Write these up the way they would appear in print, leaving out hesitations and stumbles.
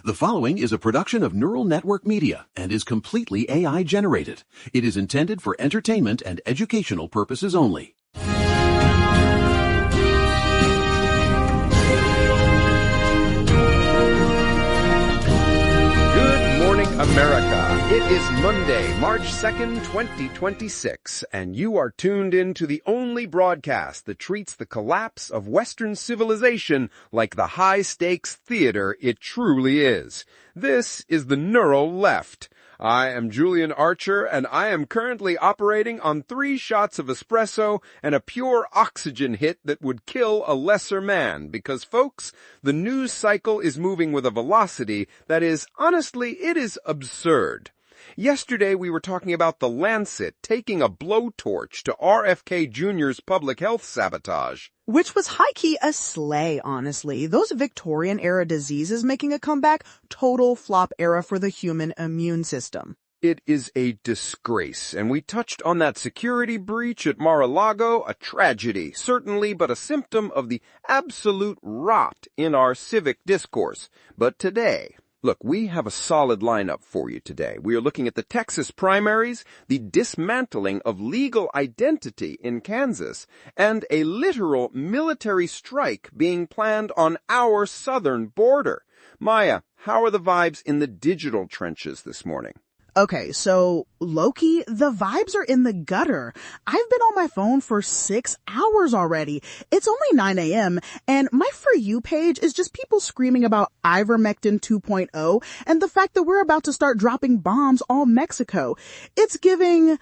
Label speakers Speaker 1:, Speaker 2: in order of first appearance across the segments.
Speaker 1: The following is a production of Neural Network Media and is completely AI generated. It is intended for entertainment and educational purposes only.
Speaker 2: Good morning, America. It is Monday, March 2nd, 2026, and you are tuned in to the only broadcast that treats the collapse of Western civilization like the high-stakes theater it truly is. This is the Neural Left. I am Julian Archer, and I am currently operating on 3 shots of espresso and a pure oxygen hit that would kill a lesser man, because, folks, the news cycle is moving with a velocity that is, honestly, it is absurd. Yesterday we were talking about The Lancet taking a blowtorch to RFK Jr.'s public health sabotage.
Speaker 3: Which was high-key a slay, honestly. Those Victorian-era diseases making a comeback, total flop era for the human immune system.
Speaker 2: It is a disgrace, and we touched on that security breach at Mar-a-Lago, a tragedy, certainly, but a symptom of the absolute rot in our civic discourse. But today, look, we have a solid lineup for you today. We are looking at the Texas primaries, the dismantling of legal identity in Kansas, and a literal military strike being planned on our southern border. Maya, how are the vibes in the digital trenches this morning?
Speaker 3: Okay, so, Loki, the vibes are in the gutter. I've been on my phone for 6 hours already. It's only 9 a.m., and my For You page is just people screaming about Ivermectin 2.0 and the fact that we're about to start dropping bombs on Mexico. It's giving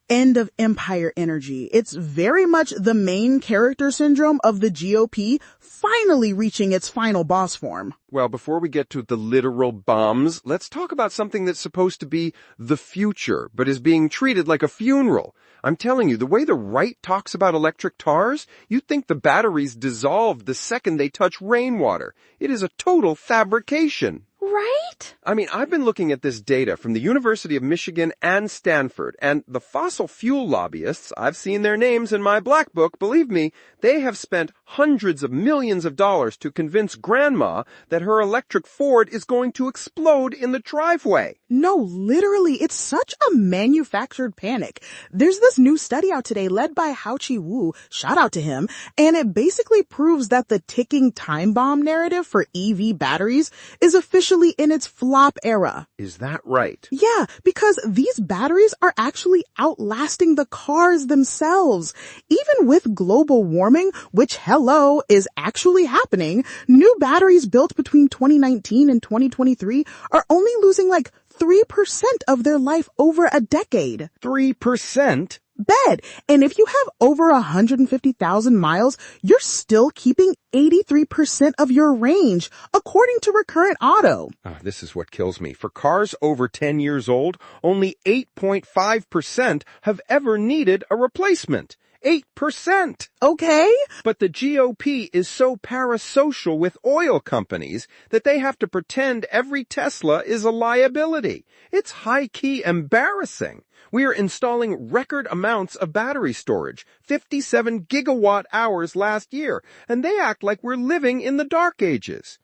Speaker 3: end of empire energy. It's very much the main character syndrome of the GOP finally reaching its final boss form.
Speaker 2: Well, before we get to the literal bombs, let's talk about something that's supposed to be the future, but is being treated like a funeral. I'm telling you, the way the right talks about electric cars, you'd think the batteries dissolve the second they touch rainwater. It is a total fabrication.
Speaker 3: Right?
Speaker 2: I mean, I've been looking at this data from the University of Michigan and Stanford, and the fossil fuel lobbyists, I've seen their names in my black book, believe me, they have spent hundreds of millions of dollars to convince Grandma that her electric Ford is going to explode in the driveway.
Speaker 3: No, literally, it's such a manufactured panic. There's this new study out today led by Hao-Chi Wu, shout out to him, and it basically proves that the ticking time bomb narrative for EV batteries is officially in its flop era.
Speaker 2: Is that right?
Speaker 3: Yeah, because these batteries are actually outlasting the cars themselves. Even with global warming, which, hello, is actually happening, new batteries built between 2019 and 2023 are only losing like 3% of their life over a decade.
Speaker 2: 3%?
Speaker 3: Bet. And if you have over 150,000 miles, you're still keeping 83% of your range, according to Recurrent Auto.
Speaker 2: Oh, this is what kills me. For cars over 10 years old, only 8.5% have ever needed a replacement. 8%!
Speaker 3: Okay.
Speaker 2: But the GOP is so parasocial with oil companies that they have to pretend every Tesla is a liability. It's high-key embarrassing. We are installing record amounts of battery storage, 57 gigawatt hours last year, and they act like we're living in the dark ages.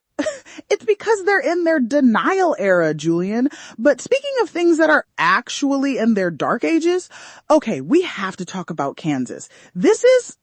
Speaker 3: It's because they're in their denial era, Julian. But speaking of things that are actually in their dark ages, okay, we have to talk about Kansas. This is,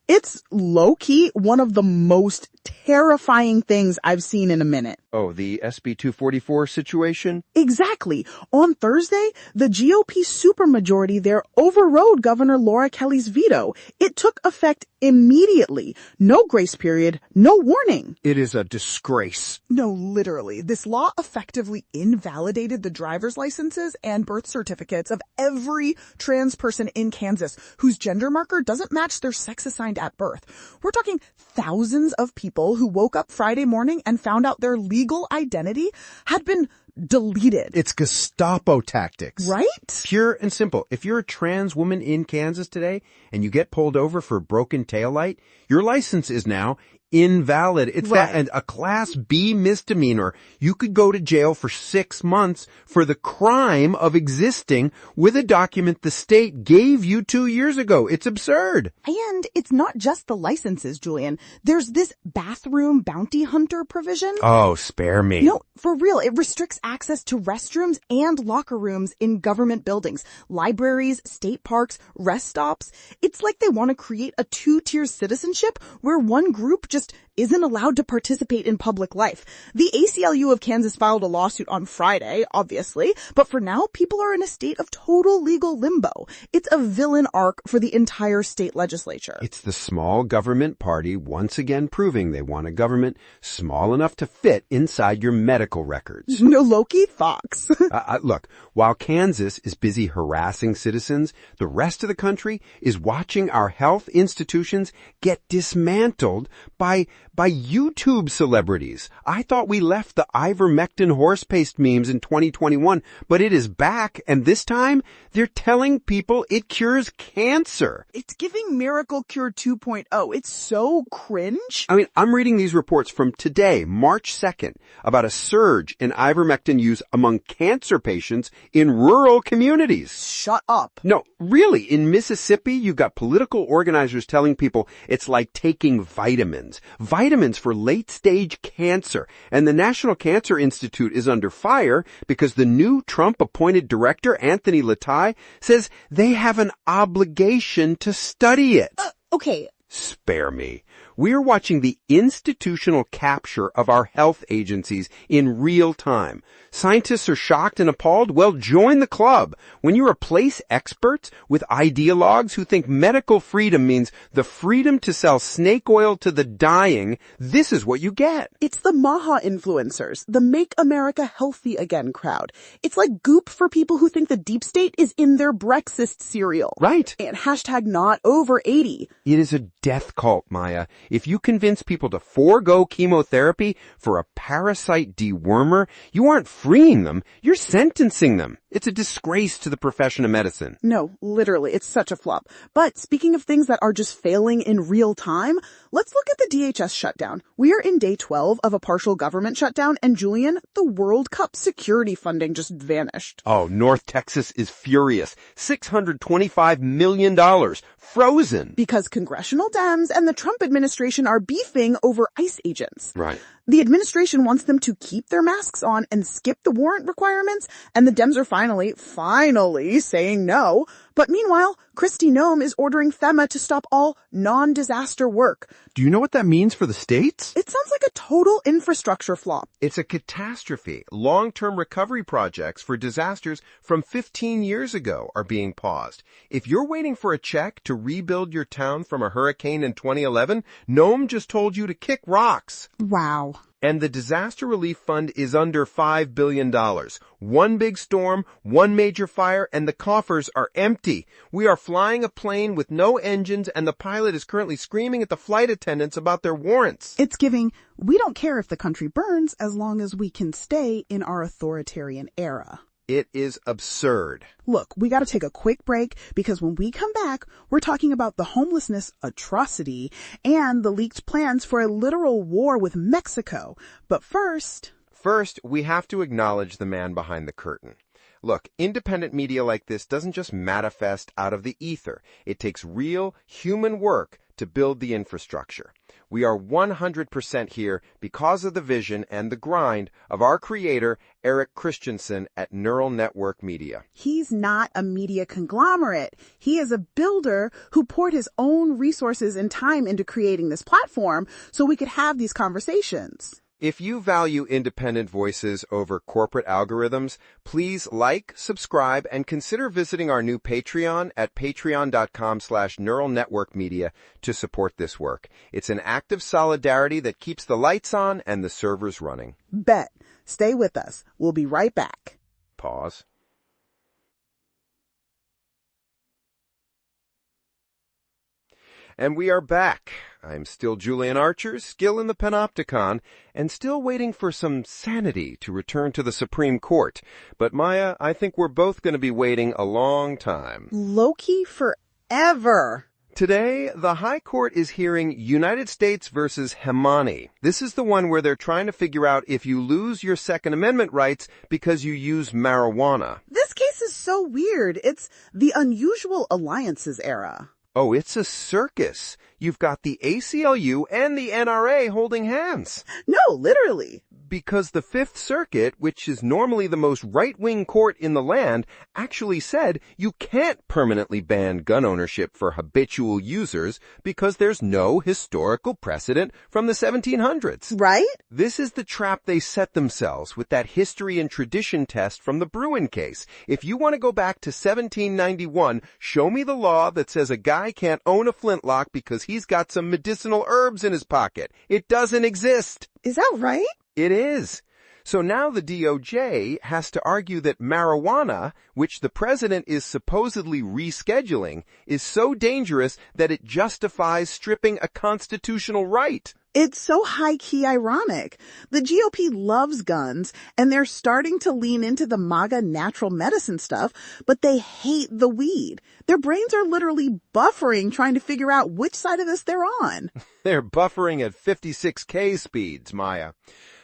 Speaker 3: it's low-key one of the most terrifying things I've seen in a minute.
Speaker 2: Oh, the SB 244 situation?
Speaker 3: Exactly. On Thursday, the GOP supermajority there overrode Governor Laura Kelly's veto. It took effect immediately. No grace period, no warning.
Speaker 2: It is a disgrace.
Speaker 3: No, literally. This law effectively invalidated the driver's licenses and birth certificates of every trans person in Kansas whose gender marker doesn't match their sex assigned at birth. We're talking thousands of people who woke up Friday morning and found out their legal identity had been deleted.
Speaker 2: It's Gestapo tactics.
Speaker 3: Right?
Speaker 2: Pure and simple. If you're a trans woman in Kansas today and you get pulled over for a broken taillight, your license is now invalid. It's
Speaker 3: Right.
Speaker 2: that, and a Class B misdemeanor. You could go to jail for 6 months for the crime of existing with a document the state gave you 2 years ago. It's absurd.
Speaker 4: And it's not just the licenses, Julian. There's this bathroom bounty hunter provision.
Speaker 2: Oh, spare me.
Speaker 4: No, for real. It restricts access to restrooms and locker rooms in government buildings, libraries, state parks, rest stops. It's like they want to create a two-tier citizenship where one group just isn't allowed to participate in public life. The ACLU of Kansas filed a lawsuit on Friday, obviously, but for now, people are in a state of total legal limbo. It's a villain arc for the entire state legislature.
Speaker 2: It's the small government party once again proving they want a government small enough to fit inside your medical records.
Speaker 3: No Loki Fox.
Speaker 2: Look, while Kansas is busy harassing citizens, the rest of the country is watching our health institutions get dismantled by YouTube celebrities. I thought we left the Ivermectin horse paste memes in 2021, but it is back, and this time they're telling people it cures cancer.
Speaker 3: It's giving Miracle Cure 2.0. It's so cringe.
Speaker 2: I mean, I'm reading these reports from today, March 2nd, about a surge in ivermectin use among cancer patients in rural communities.
Speaker 3: Shut up.
Speaker 2: No, really, in Mississippi, you've got political organizers telling people it's like taking vitamins for late-stage cancer. And the National Cancer Institute is under fire because the new Trump-appointed director, Anthony Latai, says they have an obligation to study it.
Speaker 4: Okay.
Speaker 2: Spare me. We're watching the institutional capture of our health agencies in real time. Scientists are shocked and appalled? Well, join the club. When you replace experts with ideologues who think medical freedom means the freedom to sell snake oil to the dying, this is what you get.
Speaker 3: It's the Maha influencers, the Make America Healthy Again crowd. It's like goop for people who think the deep state is in their Brexit cereal.
Speaker 2: Right.
Speaker 3: And hashtag not over 80.
Speaker 2: It is a death cult, Maya. If you convince people to forego chemotherapy for a parasite dewormer, you aren't freeing them, you're sentencing them. It's a disgrace to the profession of medicine.
Speaker 3: No, literally, it's such a flop. But speaking of things that are just failing in real time, let's look at the DHS shutdown. We are in day 12 of a partial government shutdown, and Julian, the World Cup security funding just vanished.
Speaker 2: Oh, North Texas is furious. $625 million. Frozen.
Speaker 3: Because congressional Dems and the Trump administration are beefing over ICE agents.
Speaker 2: Right.
Speaker 3: The administration wants them to keep their masks on and skip the warrant requirements, and the Dems are finally saying no. But meanwhile, Kristi Noem is ordering FEMA to stop all non-disaster work.
Speaker 2: Do you know what that means for the states?
Speaker 3: It sounds like a total infrastructure flop.
Speaker 2: It's a catastrophe. Long-term recovery projects for disasters from 15 years ago are being paused. If you're waiting for a check to rebuild your town from a hurricane in 2011, Noem just told you to kick rocks.
Speaker 3: Wow.
Speaker 2: And the disaster relief fund is under $5 billion. One big storm, one major fire, and the coffers are empty. We are flying a plane with no engines, and the pilot is currently screaming at the flight attendants about their warrants.
Speaker 3: It's giving, we don't care if the country burns as long as we can stay in our authoritarian era.
Speaker 2: It is absurd.
Speaker 3: Look, we gotta take a quick break because when we come back, we're talking about the homelessness atrocity and the leaked plans for a literal war with Mexico. But first,
Speaker 2: we have to acknowledge the man behind the curtain. Look, independent media like this doesn't just manifest out of the ether. It takes real human work to build the infrastructure. We are 100% here because of the vision and the grind of our creator, Eric Christensen at Neural Network Media.
Speaker 3: He's not a media conglomerate. He is a builder who poured his own resources and time into creating this platform so we could have these conversations.
Speaker 2: If you value independent voices over corporate algorithms, please like, subscribe, and consider visiting our new Patreon at patreon.com/neuralnetworkmedia to support this work. It's an act of solidarity that keeps the lights on and the servers running.
Speaker 3: Bet. Stay with us. We'll be right back.
Speaker 2: Pause. And we are back. I'm still Julian Archer, still in the Panopticon, and still waiting for some sanity to return to the Supreme Court. But Maya, I think we're both going to be waiting a long time.
Speaker 3: Loki forever.
Speaker 2: Today, the High Court is hearing United States versus Hemani. This is the one where they're trying to figure out if you lose your Second Amendment rights because you use marijuana.
Speaker 3: This case is so weird. It's the unusual alliances era.
Speaker 2: Oh, it's a circus. You've got the ACLU and the NRA holding hands.
Speaker 3: No, literally.
Speaker 2: Because the Fifth Circuit, which is normally the most right-wing court in the land, actually said you can't permanently ban gun ownership for habitual users because there's no historical precedent from the 1700s.
Speaker 3: Right?
Speaker 2: This is the trap they set themselves with that history and tradition test from the Bruin case. If you want to go back to 1791, show me the law that says a guy can't own a flintlock because he's got some medicinal herbs in his pocket. It doesn't exist.
Speaker 3: Is that right?
Speaker 2: It is. So now the DOJ has to argue that marijuana, which the president is supposedly rescheduling, is so dangerous that it justifies stripping a constitutional right.
Speaker 3: It's so high-key ironic. The GOP loves guns, and they're starting to lean into the MAGA natural medicine stuff, but they hate the weed. Their brains are literally buffering trying to figure out which side of this they're on.
Speaker 2: They're buffering at 56K speeds, Maya.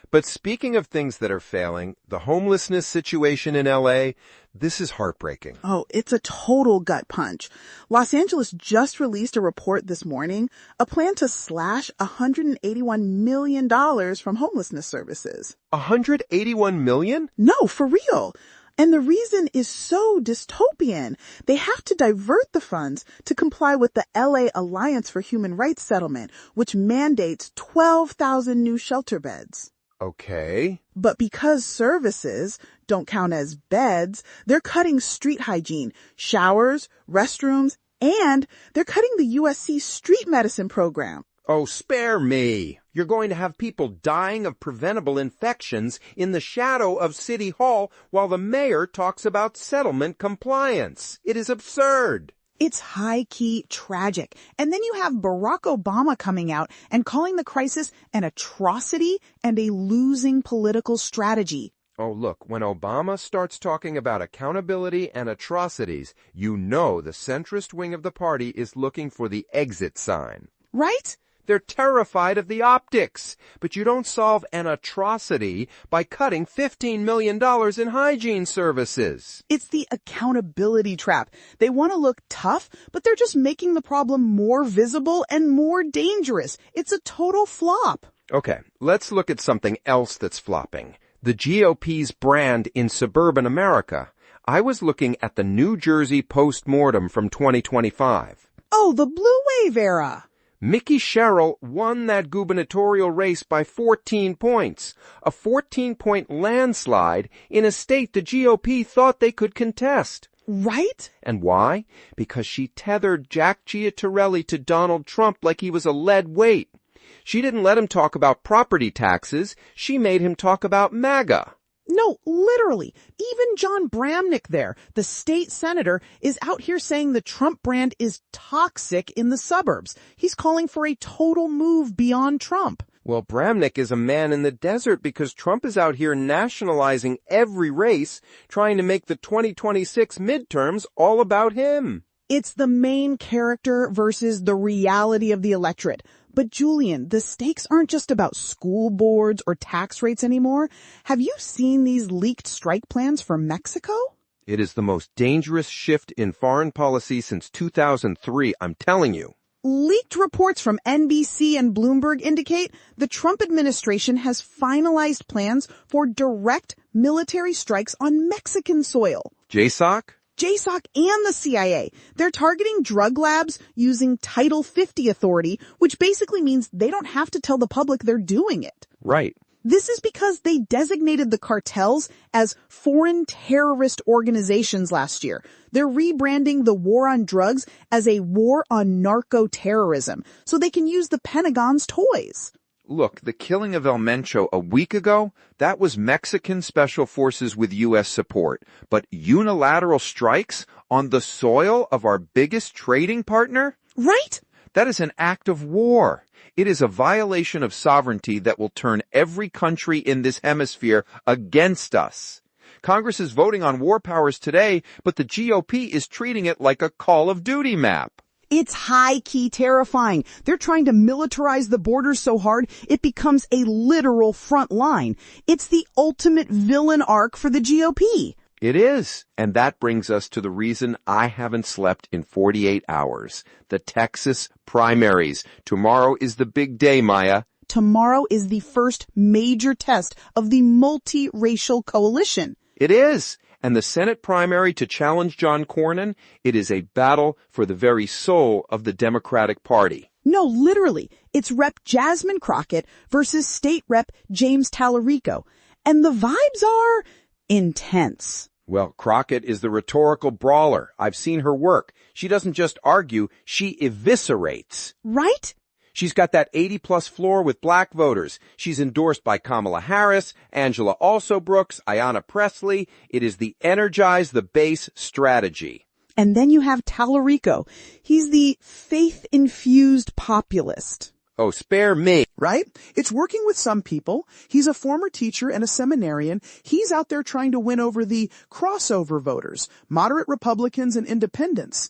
Speaker 2: But speaking of things that are failing, the homelessness situation in LA, this is heartbreaking.
Speaker 3: Oh, it's a total gut punch. Los Angeles just released a report this morning, a plan to slash $181 million from homelessness services.
Speaker 2: $181 million?
Speaker 3: No, for real. And the reason is so dystopian. They have to divert the funds to comply with the LA Alliance for Human Rights settlement, which mandates 12,000 new shelter beds.
Speaker 2: Okay.
Speaker 3: But because services don't count as beds, they're cutting street hygiene, showers, restrooms, and they're cutting the USC street medicine program.
Speaker 2: Oh, spare me. You're going to have people dying of preventable infections in the shadow of City Hall while the mayor talks about settlement compliance. It is absurd.
Speaker 4: It's high-key tragic. And then you have Barack Obama coming out and calling the crisis an atrocity and a losing political strategy.
Speaker 2: Oh, look, when Obama starts talking about accountability and atrocities, you know the centrist wing of the party is looking for the exit sign.
Speaker 4: Right?
Speaker 2: They're terrified of the optics, but you don't solve an atrocity by cutting $15 million in hygiene services.
Speaker 4: It's the accountability trap. They want to look tough, but they're just making the problem more visible and more dangerous. It's a total flop.
Speaker 2: Okay, let's look at something else that's flopping. The GOP's brand in suburban America. I was looking at the New Jersey post-mortem from 2025.
Speaker 4: Oh, the blue wave era.
Speaker 2: Mickey Sherrill won that gubernatorial race by 14 points, a 14-point landslide in a state the GOP thought they could contest.
Speaker 4: Right?
Speaker 2: And why? Because she tethered Jack Giattarelli to Donald Trump like he was a lead weight. She didn't let him talk about property taxes. She made him talk about MAGA.
Speaker 4: No, literally. Even John Bramnick there, the state senator, is out here saying the Trump brand is toxic in the suburbs. He's calling for a total move beyond Trump.
Speaker 2: Well, Bramnick is a man in the desert because Trump is out here nationalizing every race, trying to make the 2026 midterms all about him.
Speaker 4: It's the main character versus the reality of the electorate. But Julian, the stakes aren't just about school boards or tax rates anymore. Have you seen these leaked strike plans for Mexico?
Speaker 2: It is the most dangerous shift in foreign policy since 2003, I'm telling you.
Speaker 4: Leaked reports from NBC and Bloomberg indicate the Trump administration has finalized plans for direct military strikes on Mexican soil.
Speaker 2: JSOC?
Speaker 4: JSOC and the CIA. They're targeting drug labs using Title 50 authority, which basically means they don't have to tell the public they're doing it.
Speaker 2: Right.
Speaker 4: This is because they designated the cartels as foreign terrorist organizations last year. They're rebranding the war on drugs as a war on narco-terrorism, so they can use the Pentagon's toys.
Speaker 2: Look, the killing of El Mencho a week ago, that was Mexican special forces with U.S. support. But unilateral strikes on the soil of our biggest trading partner?
Speaker 4: Right?
Speaker 2: That is an act of war. It is a violation of sovereignty that will turn every country in this hemisphere against us. Congress is voting on war powers today, but the GOP is treating it like a Call of Duty map.
Speaker 4: It's high-key terrifying. They're trying to militarize the border so hard it becomes a literal front line. It's the ultimate villain arc for the GOP.
Speaker 2: It is. And that brings us to the reason I haven't slept in 48 hours. The Texas primaries. Tomorrow is the big day, Maya.
Speaker 4: Tomorrow is the first major test of the multiracial coalition.
Speaker 2: It is. And the Senate primary to challenge John Cornyn, it is a battle for the very soul of the Democratic Party.
Speaker 4: No, literally. It's Rep. Jasmine Crockett versus State Rep. James Tallarico. And the vibes are intense.
Speaker 2: Well, Crockett is the rhetorical brawler. I've seen her work. She doesn't just argue, she eviscerates.
Speaker 4: Right?
Speaker 2: She's got that 80-plus floor with black voters. She's endorsed by Kamala Harris, Angela Alsobrooks, Ayanna Pressley. It is the energize the base strategy.
Speaker 4: And then you have Tallarico. He's the faith-infused populist.
Speaker 2: Oh, spare me.
Speaker 3: Right? It's working with some people. He's a former teacher and a seminarian. He's out there trying to win over the crossover voters, moderate Republicans and independents.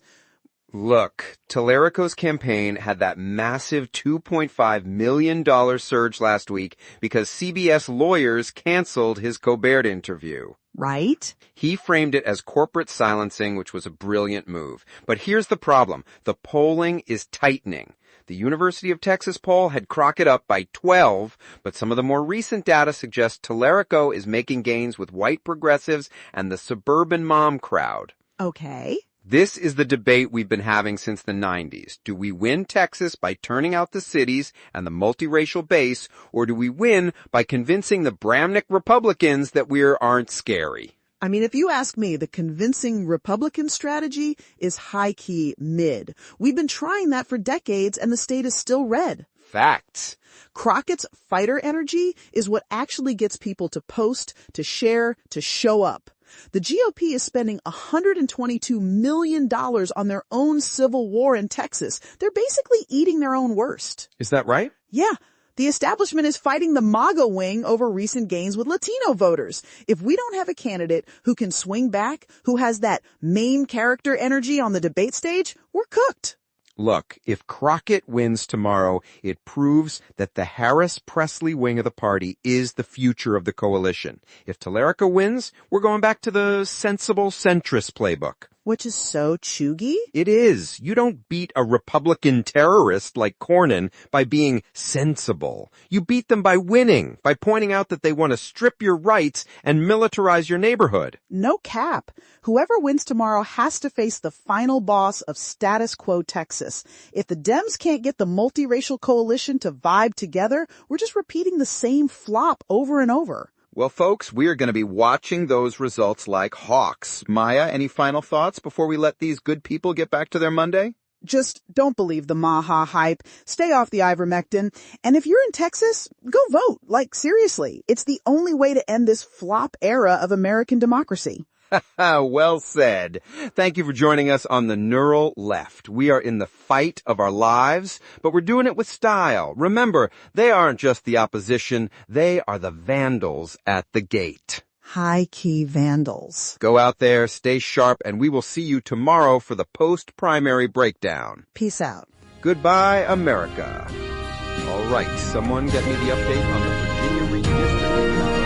Speaker 2: Look, Tallarico's campaign had that massive $2.5 million surge last week because CBS lawyers canceled his Colbert interview.
Speaker 4: Right?
Speaker 2: He framed it as corporate silencing, which was a brilliant move. But here's the problem. The polling is tightening. The University of Texas poll had Crockett up by 12, but some of the more recent data suggests Tallarico is making gains with white progressives and the suburban mom crowd.
Speaker 4: Okay.
Speaker 2: This is the debate we've been having since the 90s. Do we win Texas by turning out the cities and the multiracial base, or do we win by convincing the Bramnick Republicans that we aren't scary?
Speaker 3: I mean, if you ask me, the convincing Republican strategy is high-key mid. We've been trying that for decades, and the state is still red.
Speaker 2: Facts.
Speaker 3: Crockett's fighter energy is what actually gets people to post, to share, to show up. The GOP is spending $122 million on their own civil war in Texas. They're basically eating their own worst.
Speaker 2: Is that right?
Speaker 3: Yeah. The establishment is fighting the MAGA wing over recent gains with Latino voters. If we don't have a candidate who can swing back, who has that main character energy on the debate stage, we're cooked.
Speaker 2: Look, if Crockett wins tomorrow, it proves that the Harris-Pressley wing of the party is the future of the coalition. If Tallarico wins, we're going back to the sensible centrist playbook.
Speaker 3: Which is so chuggy.
Speaker 2: It is. You don't beat a Republican terrorist like Cornyn by being sensible. You beat them by winning, by pointing out that they want to strip your rights and militarize your neighborhood.
Speaker 3: No cap. Whoever wins tomorrow has to face the final boss of status quo Texas. If the Dems can't get the multiracial coalition to vibe together, we're just repeating the same flop over and over.
Speaker 5: Well, folks, we are going to be watching those results like hawks. Maya, any final thoughts before we let these good people get back to their Monday?
Speaker 3: Just don't believe the Maha hype. Stay off the Ivermectin. And if you're in Texas, go vote. Like, seriously. It's the only way to end this flop era of American democracy.
Speaker 2: Well said. Thank you for joining us on the Neural Left. We are in the fight of our lives, but we're doing it with style. Remember, they aren't just the opposition, they are the vandals at the gate.
Speaker 3: High-key vandals.
Speaker 2: Go out there, stay sharp, and we will see you tomorrow for the post-primary breakdown.
Speaker 3: Peace out.
Speaker 2: Goodbye, America. All right, someone get me the update on the Virginia redistricting.